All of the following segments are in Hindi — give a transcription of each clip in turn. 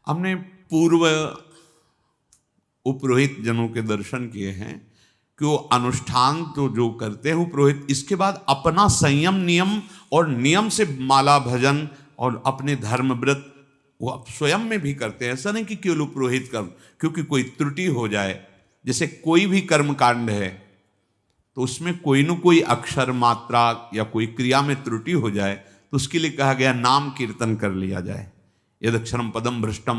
हमने पूर्व उपरोहित जनों के दर्शन किए हैं कि वो अनुष्ठान तो जो करते हैं वो पुरोहित, इसके बाद अपना संयम नियम और नियम से माला भजन और अपने धर्म व्रत वो अब स्वयं में भी करते हैं। ऐसा नहीं कि केवल पुरोहित कर्म, क्योंकि कोई त्रुटि हो जाए, जैसे कोई भी कर्म कांड है तो उसमें कोई न कोई अक्षर मात्रा या कोई क्रिया में त्रुटि हो जाए तो उसके लिए कहा गया नाम कीर्तन कर लिया जाए। यदक्षरम पदम भ्रष्टम,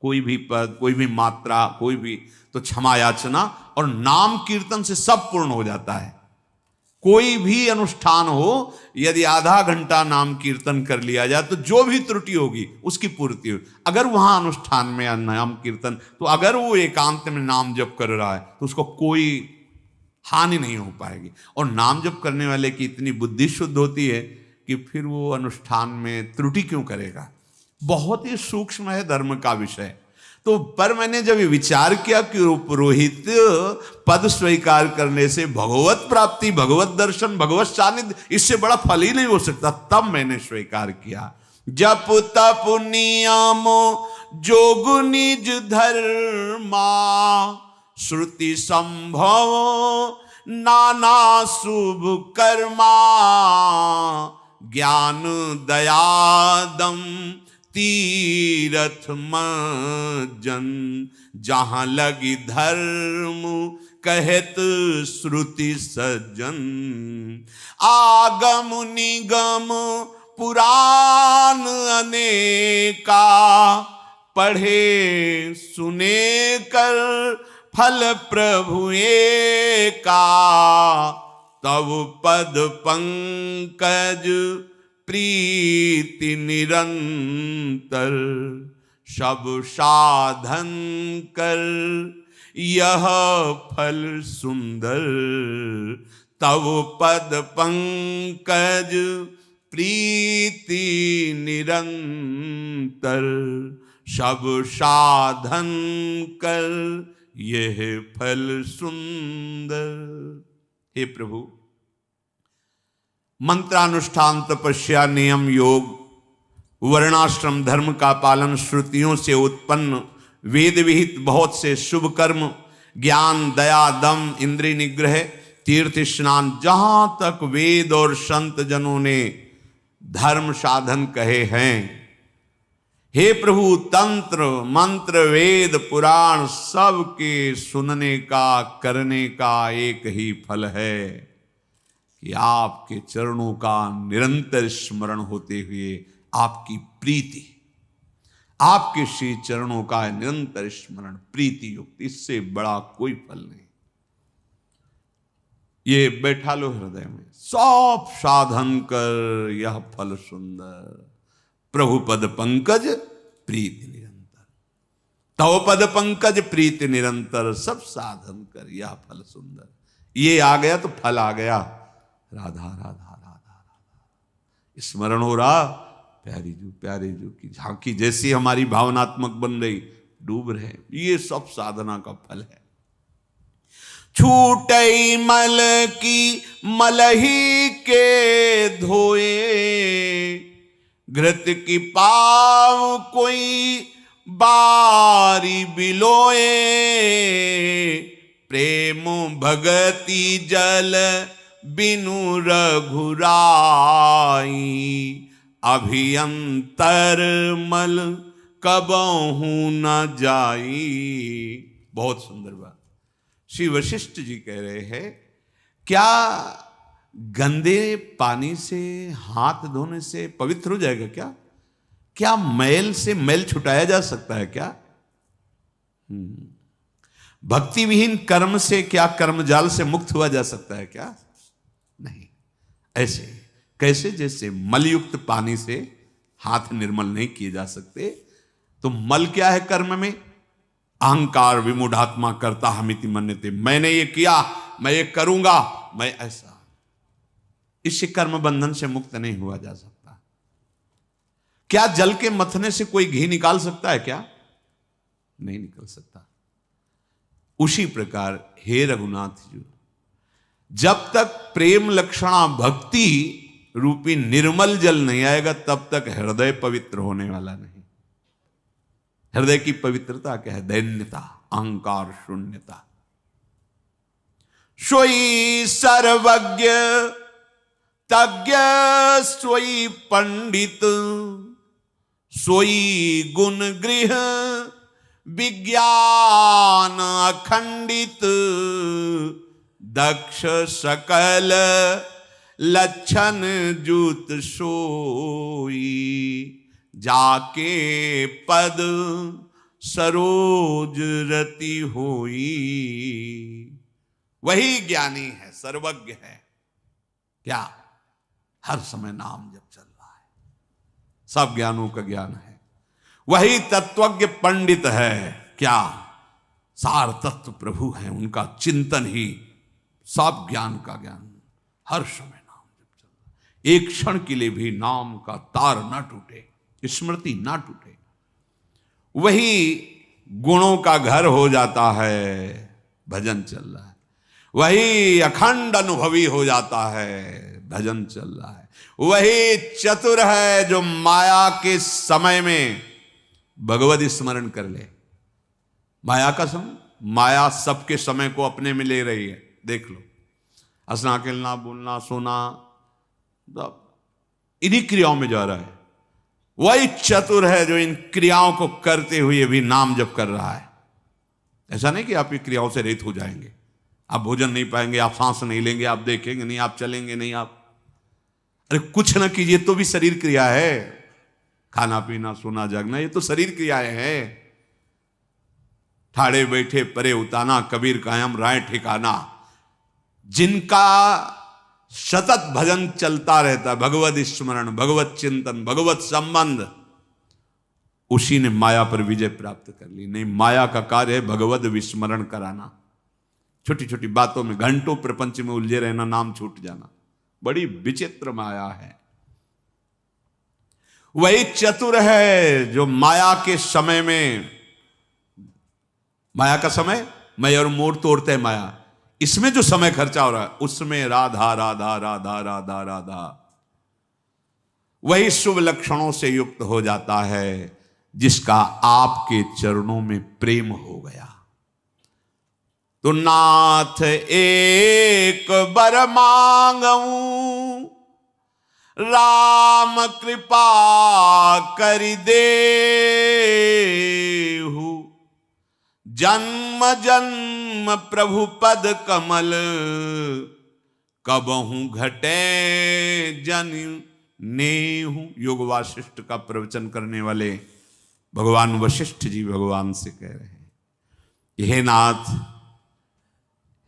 कोई भी पद कोई भी मात्रा कोई भी, तो क्षमा याचना और नाम कीर्तन से सब पूर्ण हो जाता है। कोई भी अनुष्ठान हो, यदि आधा घंटा नाम कीर्तन कर लिया जाए तो जो भी त्रुटि होगी उसकी पूर्ति होगी। अगर वहां अनुष्ठान में नाम कीर्तन, तो अगर वो एकांत में नाम जप कर रहा है तो उसको कोई हानि नहीं हो पाएगी। और नाम जप करने वाले की इतनी बुद्धि शुद्ध होती है कि फिर वो अनुष्ठान में त्रुटि क्यों करेगा। बहुत ही सूक्ष्म है धर्म का विषय। तो पर मैंने जब ये विचार किया कि पुरोहित पद स्वीकार करने से भगवत प्राप्ति, भगवत दर्शन, भगवत सानिध्य, इससे बड़ा फल ही नहीं हो सकता, तब मैंने स्वीकार किया। जप तप नियम जोग निज धर्मा, श्रुति संभव नाना शुभ कर्मा, ज्ञान दयादम तीरथ मज्जन, जहां लगी धर्म कहत श्रुति सज्जन। आगम निगम पुराण अनेका, पढ़े सुने कर फल प्रभु एका। तब पद पंकज प्रीति निरंतर, सब साधन कर यह फल सुंदर। तब पद पंकज प्रीति निरंतर, सब साधन कर यह फल सुंदर। हे प्रभु, मंत्रानुष्ठान, तपस्या, नियम, योग, वर्णाश्रम धर्म का पालन, श्रुतियों से उत्पन्न वेद विहित बहुत से शुभ कर्म, ज्ञान, दया, दम, इंद्रिय निग्रह, तीर्थ स्नान, जहां तक वेद और संत जनों ने धर्म साधन कहे हैं, हे प्रभु, तंत्र मंत्र वेद पुराण सब के सुनने का करने का एक ही फल है कि आपके चरणों का निरंतर स्मरण होते हुए आपकी प्रीति, आपके श्री चरणों का निरंतर स्मरण प्रीति युक्त, इससे बड़ा कोई फल नहीं। ये बैठा लो हृदय में, सब साधन कर यह फल सुंदर। प्रभु पद पंकज प्रीति निरंतर, तव पद पंकज प्रीति निरंतर, सब साधन कर यह फल सुंदर। ये आ गया तो फल आ गया। राधा राधा राधा राधा स्मरण हो रहा, प्यारे जू की झांकी जैसी हमारी भावनात्मक बन रही, डूब रहे, ये सब साधना का फल है। छूटई मल की मलही के धोए, घृत की पाव कोई बारी बिलोए। प्रेम भगति जल बिनु रघुराई, अभियंतर मल कबहू न जाई। बहुत सुंदर बात श्री वशिष्ठ जी कह रहे हैं। क्या गंदे पानी से हाथ धोने से पवित्र हो जाएगा क्या? क्या मैल से मैल छुटाया जा सकता है क्या? भक्ति विहीन कर्म से क्या कर्मजाल से मुक्त हुआ जा सकता है क्या? नहीं। ऐसे कैसे? जैसे मलयुक्त पानी से हाथ निर्मल नहीं किए जा सकते, तो मल क्या है कर्म में? अहंकार, विमूढ़ात्मा, करता हमिति मन्यते, मैंने ये किया, मैं ये करूंगा, मैं ऐसा। इससे कर्म बंधन से मुक्त नहीं हुआ जा सकता। क्या जल के मथने से कोई घी निकाल सकता है क्या? नहीं निकल सकता। उसी प्रकार हे रघुनाथ जी, जब तक प्रेम लक्षणा भक्ति रूपी निर्मल जल नहीं आएगा, तब तक हृदय पवित्र होने वाला नहीं। हृदय की पवित्रता क्या है? दैन्यता, अहंकार शून्यता। सोई सर्वज्ञ तज्ञ सोई पंडित, सोई गुण गृह विज्ञान अखंडित, दक्ष सकल लक्षण जुत सोई, जाके पद सरोज रति होई। वही ज्ञानी है, सर्वज्ञ है। क्या? हर समय नाम जप चल रहा है, सब ज्ञानों का ज्ञान है। वही तत्वज्ञ पंडित है। क्या? सार तत्व प्रभु है, उनका चिंतन ही सब ज्ञान का ज्ञान। हर समय नाम जप चल रहा है, एक क्षण के लिए भी नाम का तार ना टूटे, स्मृति ना टूटे। वही गुणों का घर हो जाता है, भजन चल रहा है। वही अखंड अनुभवी हो जाता है, भजन चल रहा है। वही चतुर है जो माया के समय में भगवत स्मरण कर ले। माया का समय, माया सबके समय को अपने में ले रही है। देख लो, हंसना खेलना बोलना सोना इन्हीं क्रियाओं में जा रहा है। वही चतुर है जो इन क्रियाओं को करते हुए भी नाम जप कर रहा है। ऐसा नहीं कि आप ये क्रियाओं से रहित हो जाएंगे, आप भोजन नहीं पाएंगे, आप सांस नहीं लेंगे, आप देखेंगे नहीं, आप चलेंगे नहीं, आप अरे कुछ ना कीजिए तो भी शरीर क्रिया है। खाना पीना सोना जागना ये तो शरीर क्रियाएं हैं। ठाड़े बैठे परे उताना, कबीर कायम राय ठिकाना। जिनका सतत भजन चलता रहता, भगवत स्मरण, भगवत चिंतन, भगवत संबंध, उसी ने माया पर विजय प्राप्त कर ली। नहीं, माया का कार्य है भगवत विस्मरण कराना। छोटी छोटी बातों में घंटों प्रपंच में उलझे रहना, नाम छूट जाना, बड़ी विचित्र माया है। वही चतुर है जो माया के समय में, माया का समय मैं और मोर तोड़ते हैं माया, इसमें जो समय खर्चा हो रहा है उसमें राधा राधा राधा राधा राधा, वही शुभ लक्षणों से युक्त हो जाता है जिसका आपके चरणों में प्रेम हो गया। तो नाथ एक बर मांगऊं, राम कृपा कर देहु, जन्म जन्म प्रभु पद कमल, कबहू घटे जन नेहु। योग वासिष्ठ का प्रवचन करने वाले भगवान वशिष्ठ जी भगवान से कह रहे हैं, हे नाथ,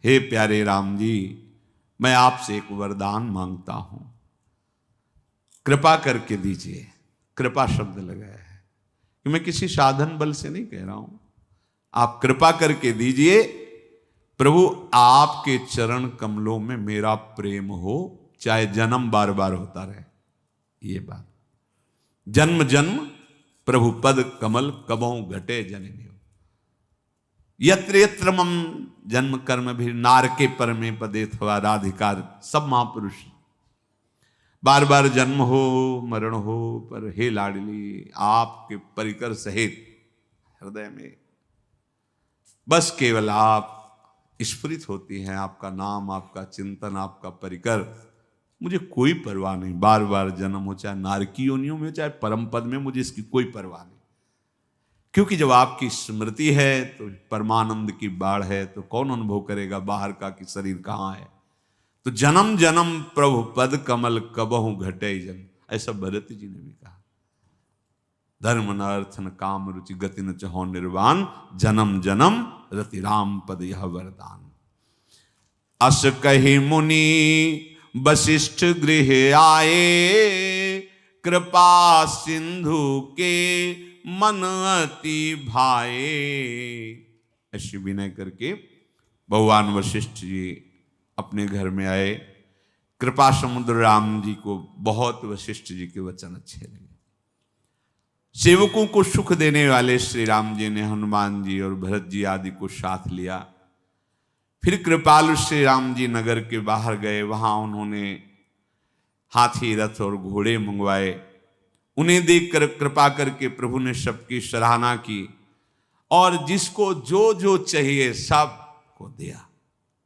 हे प्यारे राम जी, मैं आपसे एक वरदान मांगता हूं, कृपा करके दीजिए। कृपा शब्द लगाया है कि मैं किसी साधन बल से नहीं कह रहा हूं, आप कृपा करके दीजिए। प्रभु आपके चरण कमलों में मेरा प्रेम हो, चाहे जन्म बार बार होता रहे। ये बात, जन्म जन्म प्रभु पद कमल, कबहू घटे जननी। यत्र यत्र मम जन्म कर्म भी नारके परमे पदे थवा राधिकार। सब महापुरुष, बार बार जन्म हो मरण हो, पर हे लाडली आपके परिकर सहित हृदय में बस केवल आप स्फुरित होती हैं, आपका नाम, आपका चिंतन, आपका परिकर। मुझे कोई परवाह नहीं, बार बार जन्म हो, चाहे नारकी योनियों में, चाहे परम पद में, मुझे इसकी कोई परवाह नहीं। क्योंकि जब आपकी स्मृति है तो परमानंद की बाढ़ है, तो कौन अनुभव करेगा बाहर का कि शरीर कहाँ है। तो जन्म जन्म प्रभु पद कमल, कबहू घटे जन। ऐसा भरत जी ने भी कहा, धर्म न अर्थ न काम रुचि गति न चहो निर्वाण, जन्म जन्म रति राम पद यह वरदान। अस कही मुनि वशिष्ठ गृह आए, कृपा सिंधु के मन अति भाए। ऐसी विनय करके भगवान वशिष्ठ जी अपने घर में आए। कृपा समुद्र राम जी को बहुत वशिष्ठ जी के वचन अच्छे लगे। सेवकों को सुख देने वाले श्री राम जी ने हनुमान जी और भरत जी आदि को साथ लिया। फिर कृपालु श्री राम जी नगर के बाहर गए, वहां उन्होंने हाथी रथ और घोड़े मंगवाए उन्हें देखकर कृपा करके प्रभु ने सबकी सराहना की और जिसको जो जो चाहिए सब को दिया।